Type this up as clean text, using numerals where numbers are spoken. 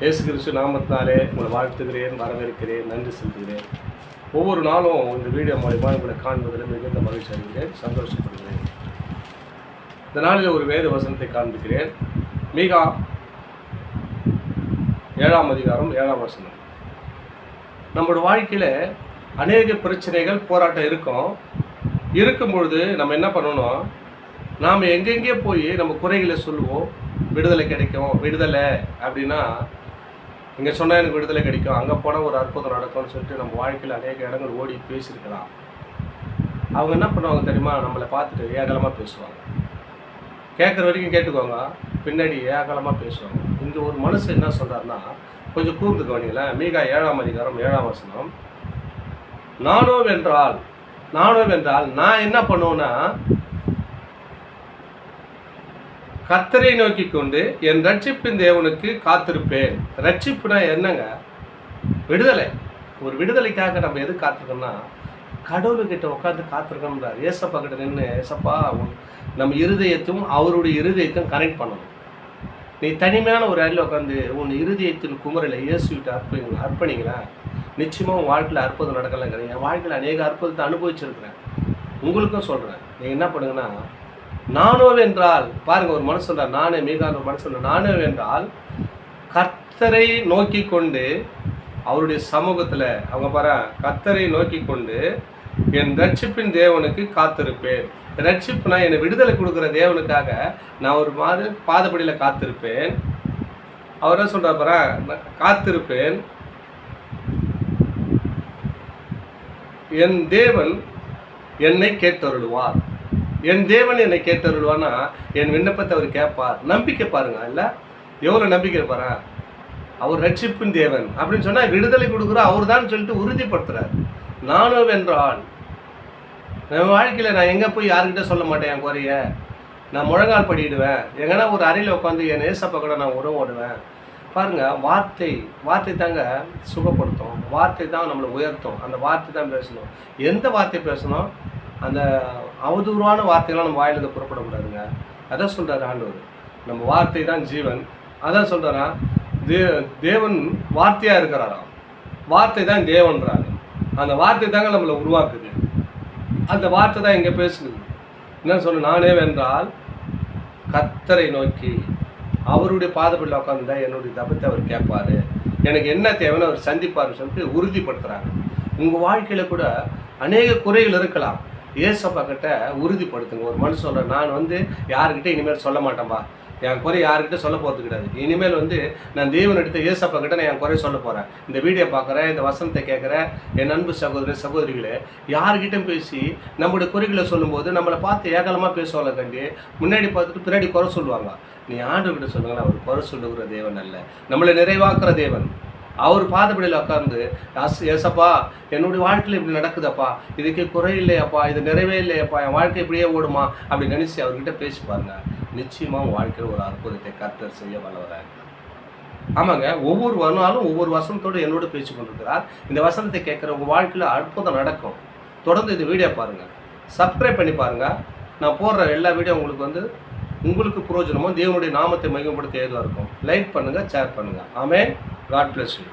இயேசு கிறிஸ்து நாமத்தினாலே உங்களை வாழ்த்துகிறேன், வரவேற்கிறேன், நன்றி செலுத்துகிறேன். ஒவ்வொரு நாளும் இந்த வீடியோ மூலமாக உங்களை காண்பதில் மிகுந்த மகிழ்ச்சி அடைகிறேன், சந்தோஷப்படுகிறேன். இந்த நாளில் ஒரு வேத வசனத்தை காண்பிக்கிறேன். மீகா 7ஆம் அதிகாரம் 7ஆம் வசனம். நம்மளோட வாழ்க்கையில் அநேக பிரச்சனைகள், போராட்டம் இருக்கும் பொழுது நம்ம என்ன பண்ணணும், நாம் எங்கெங்கே போய் நம்ம குறைகளை சொல்லுவோம். விடுதலை கிடைக்கும், விடுதலை அப்படின்னா இங்கே சொன்னால் எனக்கு விடுதலை கிடைக்கும், அங்கே போனால் ஒரு அற்புதம் நடக்கும்னு சொல்லிட்டு நம்ம வாழ்க்கையில் அநேக இடங்கள் ஓடி பேசியிருக்கலாம். அவங்க என்ன பண்ணுவாங்க தெரியுமா, நம்மளை பார்த்துட்டு ஏகலமாக பேசுவாங்க. கேட்குற வரைக்கும் கேட்டுக்கோங்க, பின்னாடி ஏகலமாக பேசுவாங்க. இங்கே ஒரு மனுஷன் என்ன சொல்கிறாருன்னா, கொஞ்சம் கூர்ந்து கவனிங்களேன். மீகா 7ஆம் அதிகாரம் 7ஆம் வசனம். நானோவென்றால் நான் என்ன பண்ணுவேன்னா, கர்த்தரை நோக்கி கொண்டு என் ரட்சிப்பின் தேவனுக்கு காத்திருப்பேன். ரட்சிப்புனா என்னங்க? விடுதலை. ஒரு விடுதலைக்காக நம்ம எது காத்திருக்கோம்னா, கடவுள்கிட்ட உட்காந்து காத்திருக்கோம்ன்றார். ஏசப்பா கிட்ட நின்று, ஏசப்பா நம்ம இருதயத்தையும் அவருடைய இருதயத்தையும் கனெக்ட் பண்ணணும். நீ தனிமையான ஒரு இடத்துல உட்காந்து உன் இருதயத்தின் குமரில் இயேசுகிட்ட அர்ப்பணிங்களா, நிச்சயமாக உன் வாழ்க்கையில் அற்புதம் நடக்கலாங்கிறீங்க. என் வாழ்க்கையில் அநேக அற்புதத்தை அனுபவிச்சிருக்கிறேன், உங்களுக்கும் சொல்கிறேன். நீங்கள் என்ன பண்ணுங்கன்னா, நானோவென்றால் பாருங்கள், ஒரு மனசு சொல்கிறார், நானே மீகான ஒரு மனசு சொல்கிறார், நானோவென்றால் கர்த்தரை நோக்கி கொண்டு அவருடைய சமூகத்தில் அவங்க பாரு, கர்த்தரை நோக்கி கொண்டு என் ரட்சிப்பின் தேவனுக்கு காத்திருப்பேன். ரட்சிப்புனா என்னை விடுதலை கொடுக்குற தேவனுக்காக நான் ஒரு மாதிரி பாதப்படியில் காத்திருப்பேன். அவர் என்ன சொல்கிறார் பாரு, காத்திருப்பேன். என் தேவன் என்னை கேட்டருளுவார். என் தேவன் என்னை கேட்டருள்வான்னா என் விண்ணப்பத்தை அவர் கேட்பார். நம்பிக்கை பாருங்க, இல்லை எவ்வளோ நம்பிக்கை பாரு. அவர் ரட்சிப்பின் தேவன் அப்படின்னு சொன்னால் விடுதலை கொடுக்குற அவர் தான் சொல்லிட்டு உறுதிப்படுத்துறார். நானும் வென்றால் என் வாழ்க்கையில் நான் எங்கே போய் யாருக்கிட்ட சொல்ல மாட்டேன் என் குறைய. நான் முழங்கால் படிடுவேன், எங்கன்னா ஒரு அறையில் உட்காந்து என் ஏசப்பா கூட நான் உறவோடுவேன். பாருங்கள், வார்த்தை தாங்க சுகப்படுத்தும், வார்த்தை தான் நம்மளை உயர்த்தும். அந்த வார்த்தை தான் பேசணும். எந்த வார்த்தை பேசணும்? அந்த அவதூறான வார்த்தைகள்லாம் நம்ம வாயிலிருந்து புறப்படக்கூடாதுங்க. அதான் சொல்கிறார் ஆண்டவர், நம்ம வார்த்தை தான் ஜீவன். அதான் சொல்கிறாரா, தேவன் வார்த்தையாக இருக்கிறாராம், வார்த்தை தான் தேவன்றாங்க. அந்த வார்த்தை தாங்க நம்மளை உருவாக்குது. அந்த வார்த்தை தான் இங்கே பேசுது. என்ன சொல்ல, நானே வென்றால் கர்த்தரை நோக்கி அவருடைய பாதப்படியில் உட்காந்துட்டா என்னுடைய தபத்தை அவர் கேட்பார், எனக்கு என்ன தேவைன்னு அவர் சந்திப்பார்னு சொல்லிட்டு உறுதிப்படுத்துகிறாங்க. உங்கள் வாழ்க்கையில் கூட அநேக குறைகள் இருக்கலாம், ஏசப்பா கிட்ட உறுதிப்படுத்துங்க. ஒரு மனுஷன் சொல்கிறேன், நான் யாருக்கிட்ட இனிமேல் சொல்ல மாட்டேன்பா, என் குறை யாருக்கிட்ட சொல்ல போகிறது கிடையாது. இனிமேல் நான் தேவன் எடுத்து ஏசப்பா கிட்ட நான் என் குறை சொல்ல போகிறேன். இந்த வீடியோ பார்க்குறேன், இந்த வசனத்தை கேட்குறேன், என் அன்பு சகோதரிகளே, யார்கிட்டும் பேசி நம்மளுடைய குறைகளை சொல்லும்போது நம்மளை பார்த்து ஏகலமாக பேசுவாங்க கண்டி, முன்னாடி பார்த்துட்டு பின்னாடி குறை சொல்லுவாங்க. நீ ஆண்டவர்கிட்ட சொல்லுங்களா, அவர் குறை சொல்லுகிற தேவன் அல்ல, நம்மளை நிறைவாக்குற தேவன். அவர் பாதப்படியில் உட்கார்ந்து, ஏசப்பா என்னுடைய வாழ்க்கையில் இப்படி நடக்குதப்பா, இதுக்கு குறை இல்லையாப்பா, இது நிறைவே இல்லையாப்பா, என் வாழ்க்கை இப்படியே ஓடுமா அப்படி நினச்சி அவர்கிட்ட பேசி பாருங்க. நிச்சயமாக உங்கள் வாழ்க்கையில் ஒரு அற்புதத்தை கர்த்தர் செய்ய வல்லவராக இருக்கிறார். ஆமாங்க, ஒவ்வொரு நாளும் ஒவ்வொரு வசனத்தோடு என்னோடு பேசி கொண்டிருக்கிறார். இந்த வசனத்தை கேட்குற உங்கள் வாழ்க்கையில் அற்புதம் நடக்கும். தொடர்ந்து இந்த வீடியோ பாருங்கள், சப்ஸ்கிரைப் பண்ணி பாருங்கள். நான் போடுற எல்லா வீடியோ உங்களுக்கு பிரயோஜனமும் தேவனுடைய நாமத்தை மையப்படுத்த ஏதுவாக இருக்கும். லைக் பண்ணுங்கள், ஷேர் பண்ணுங்கள். ஆமென். God bless you.